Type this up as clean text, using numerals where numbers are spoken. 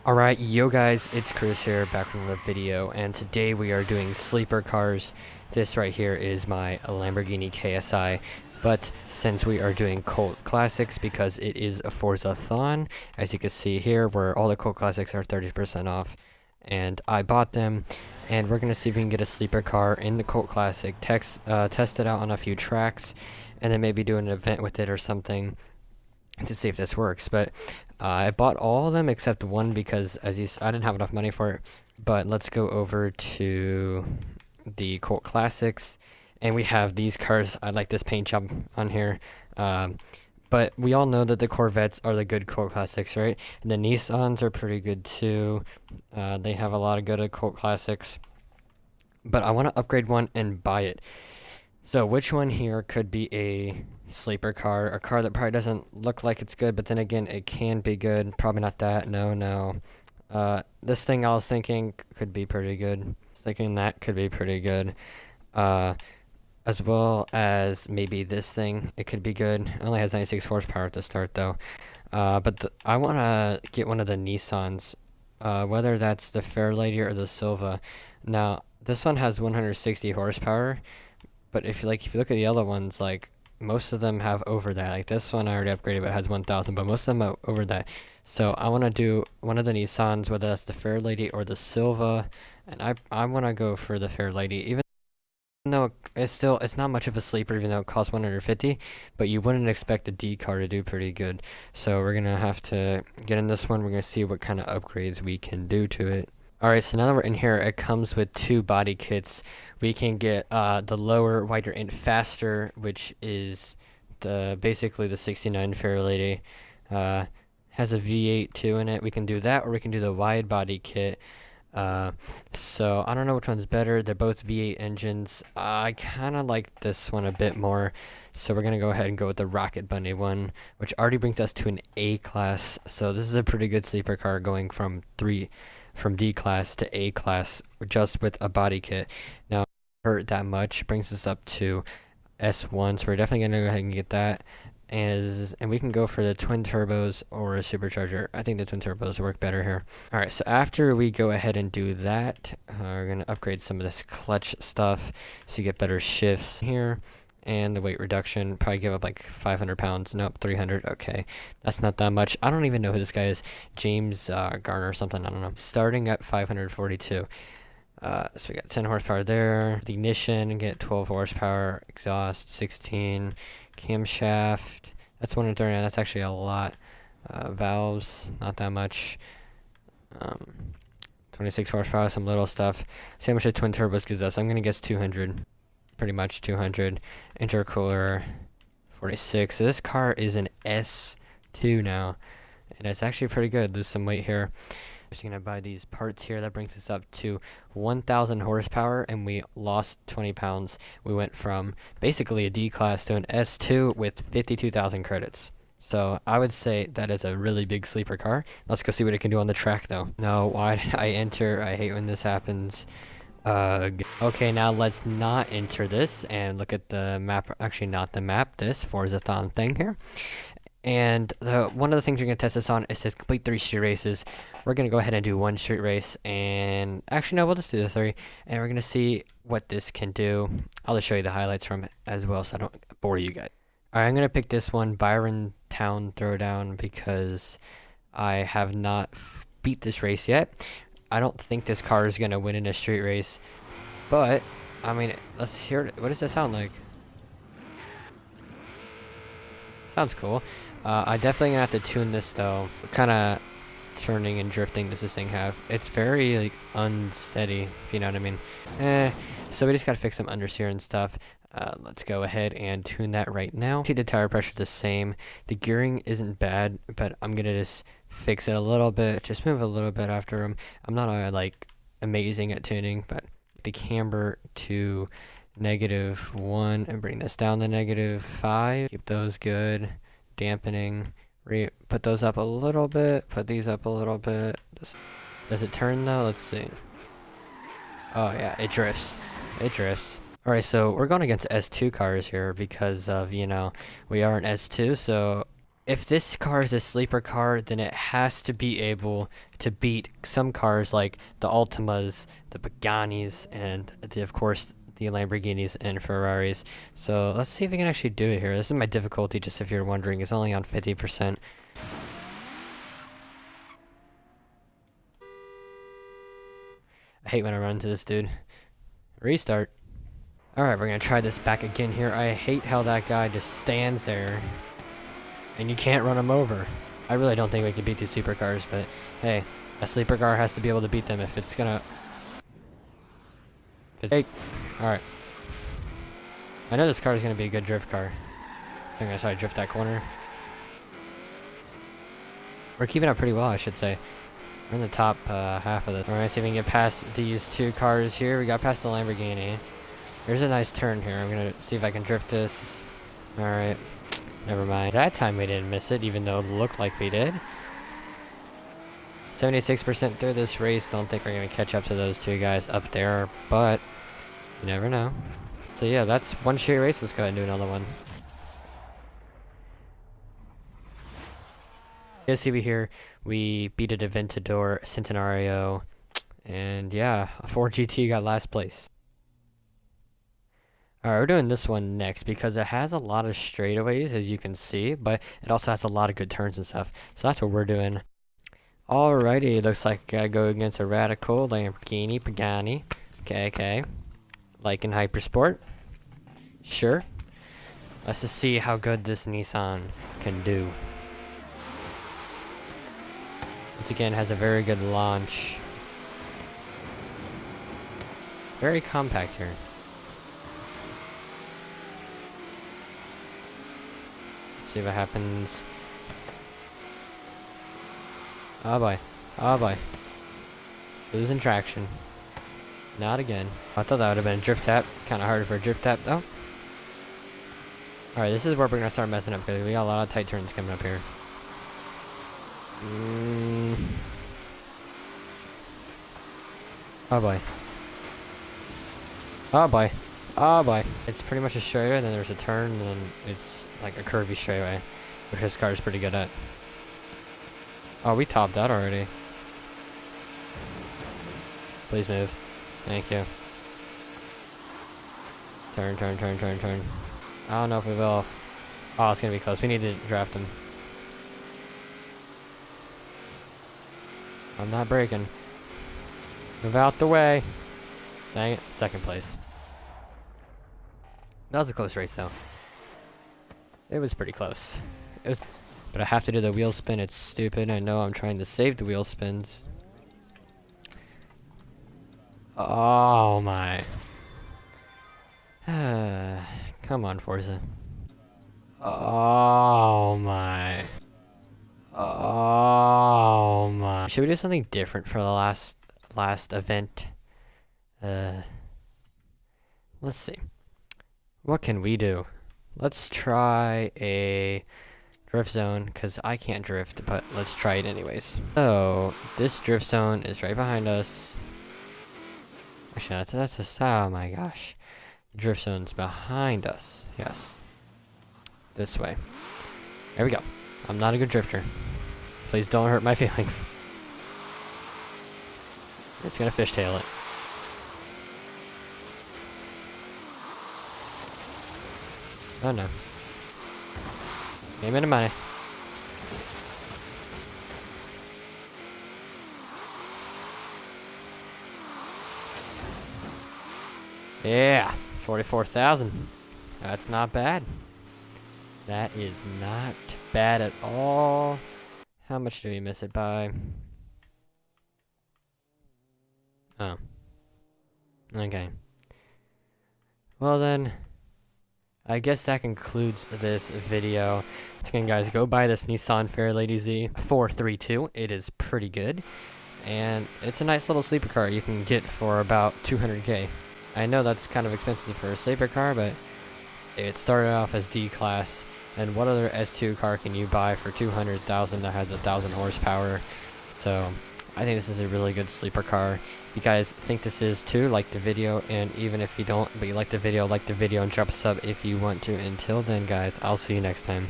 Alright, yo guys, it's Chris here, back from the video, and today we are doing sleeper cars. This right here is my Lamborghini KSI, but since we are doing cult classics, because it is a Forza-thon, as you can see here, where all the cult classics are 30% off, and I bought them, and we're going to see if we can get a sleeper car in the cult classic, test it out on a few tracks, and then maybe do an event with it or something to see if this works. But I bought all of them except one because I didn't have enough money for it. But let's go over to the cult classics, and we have these cars. I like this paint job on here. But we all know that the Corvettes are the good cult classics, right? And the Nissans are pretty good too. They have a lot of good cult classics. But I want to upgrade one and buy it. So which one here could be a sleeper car? A car that probably doesn't look like it's good, but then again, it can be good. Probably not that. No. This thing I was thinking could be pretty good. Thinking that could be pretty good. As well as maybe this thing. It could be good. It only has 96 horsepower at the start though. But I want to get one of the Nissans. Whether that's the Fairlady or the Silva. Now, this one has 160 horsepower. But if you look at the other ones, like most of them have over that. Like this one I already upgraded, but it has 1,000. But most of them are over that. So I want to do one of the Nissans, whether that's the Fairlady or the Silva, and I want to go for the Fairlady, even though it's not much of a sleeper, even though it costs 150. But you wouldn't expect a D car to do pretty good. So we're gonna have to get in this one. We're gonna see what kind of upgrades we can do to it. Alright, so now that we're in here, it comes with two body kits. We can get the lower, wider, and faster, which is basically the 69 Fairlady. Has a V8 too in it. We can do that, or we can do the wide body kit. So I don't know which one's better. They're both V8 engines. I kind of like this one a bit more. So we're gonna go ahead and go with the Rocket Bunny one, which already brings us to an A class. So this is a pretty good sleeper car, going from D class to A class just with a body kit. Now, hurt that much brings us up to S1, so we're definitely gonna go ahead and get that. And we can go for the twin turbos or a supercharger. I think the twin turbos work better here. Alright, so after we go ahead and do that, we're gonna upgrade some of this clutch stuff so you get better shifts here. And the weight reduction, probably give up like 500 pounds. Nope, 300. Okay, that's not that much. I don't even know who this guy is. James Garner or something. I don't know. Starting at 542. So we got 10 horsepower there. The ignition, get 12 horsepower. Exhaust, 16. Camshaft, that's 139. That's actually a lot. Valves, not that much. 26 horsepower, some little stuff. See how much the twin turbos gives us. I'm gonna guess 200. Pretty much 200. Intercooler 46. So this car is an S2 now, and it's actually pretty good. There's some weight here. I'm just gonna buy these parts here. That brings us up to 1,000 horsepower, and we lost 20 pounds. We went from basically a D class to an S2 with 52,000 credits. So I would say that is a really big sleeper car. Let's go see what it can do on the track though. No, why did I enter? I hate when this happens. Okay, now let's not enter this and look at the map. Actually, not the map, this Forza-thon thing here. And one of the things we're going to test this on, it says complete 3 street races. We're going to go ahead and do 1 street race. And actually, no, we'll just do the 3. And we're going to see what this can do. I'll just show you the highlights from it as well so I don't bore you guys. Alright, I'm going to pick this one, Byron Town Throwdown, because I have not beat this race yet. I don't think this car is going to win in a street race, but, I mean, let's hear it. What does that sound like? Sounds cool. I definitely going to have to tune this, though. What kind of turning and drifting does this thing have? It's very, like, unsteady, if you know what I mean. So we just got to fix some understeer and stuff. Let's go ahead and tune that right now. See, the tire pressure the same. The gearing isn't bad, but I'm going to just fix it a little bit, just move a little bit after them. I'm not like amazing at tuning, but the camber to -1 and bring this down to -5. Keep those good. Dampening. Put those up a little bit. Put these up a little bit. Does it turn though? Let's see. Oh yeah, it drifts. It drifts. Alright, so we're going against S2 cars here because of, you know, we are an S2, so if this car is a sleeper car, then it has to be able to beat some cars like the Altimas, the Pagani's, and of course the Lamborghinis and Ferraris. So let's see if we can actually do it here. This is my difficulty, just if you're wondering. It's only on 50%. I hate when I run into this dude. Restart. Alright, we're gonna try this back again here. I hate how that guy just stands there and you can't run him over. I really don't think we can beat these supercars, but hey, a sleeper car has to be able to beat them if it's gonna... Hey, alright. I know this car is gonna be a good drift car. So I'm gonna try to drift that corner. We're keeping up pretty well, I should say. We're in the top half of this. Alright, see if we can get past these two cars here. We got past the Lamborghini. There's a nice turn here. I'm gonna see if I can drift this. Alright. Never mind. That time we didn't miss it, even though it looked like we did. 76% through this race. Don't think we're gonna catch up to those two guys up there, but you never know. So yeah, that's one straight race. Let's go ahead and do another one. As see here, we beat a Aventador Centenario, and yeah, a Ford GT got last place. Alright, we're doing this one next because it has a lot of straightaways, as you can see, but it also has a lot of good turns and stuff. So that's what we're doing. Alrighty, looks like I gotta go against a radical Lamborghini Pagani. Okay. Like in Hypersport. Sure. Let's just see how good this Nissan can do. Once again, has a very good launch. Very compact here. See what happens. Oh boy. Oh boy. Losing traction. Not again. I thought that would have been a drift tap. Kind of hard for a drift tap though. Alright, this is where we're going to start messing up because we got a lot of tight turns coming up here. Oh boy. Oh boy. Oh boy. It's pretty much a straightaway, then there's a turn, and then it's like a curvy straightaway, which this car is pretty good at. Oh, we topped that already. Please move. Thank you. Turn. I don't know if we will. Oh, it's gonna be close. We need to draft him. I'm not braking. Move out the way. Dang it. Second place. That was a close race, though. It was pretty close. But I have to do the wheel spin. It's stupid. I know I'm trying to save the wheel spins. Oh my. Come on, Forza. Oh my. Oh my. Should we do something different for the last event? Let's see. What can we do? Let's try a drift zone, because I can't drift, but let's try it anyways. So, this drift zone is right behind us. Actually, that's a... Oh my gosh. The drift zone's behind us. Yes. This way. There we go. I'm not a good drifter. Please don't hurt my feelings. It's gonna fishtail it. Oh no. Give me the money. Yeah, 44,000. That's not bad. That is not bad at all. How much do we miss it by? Oh. Okay. Well then, I guess that concludes this video. Once again, guys, go buy this Nissan Fairlady Z 432. It is pretty good. And it's a nice little sleeper car you can get for about 200K. I know that's kind of expensive for a sleeper car, but it started off as D-Class. And what other S2 car can you buy for 200,000 that has 1,000 horsepower? So, I think this is a really good sleeper car. If you guys think this is too, like the video, and even if you don't, but you like the video, and drop a sub if you want to. Until then, guys, I'll see you next time.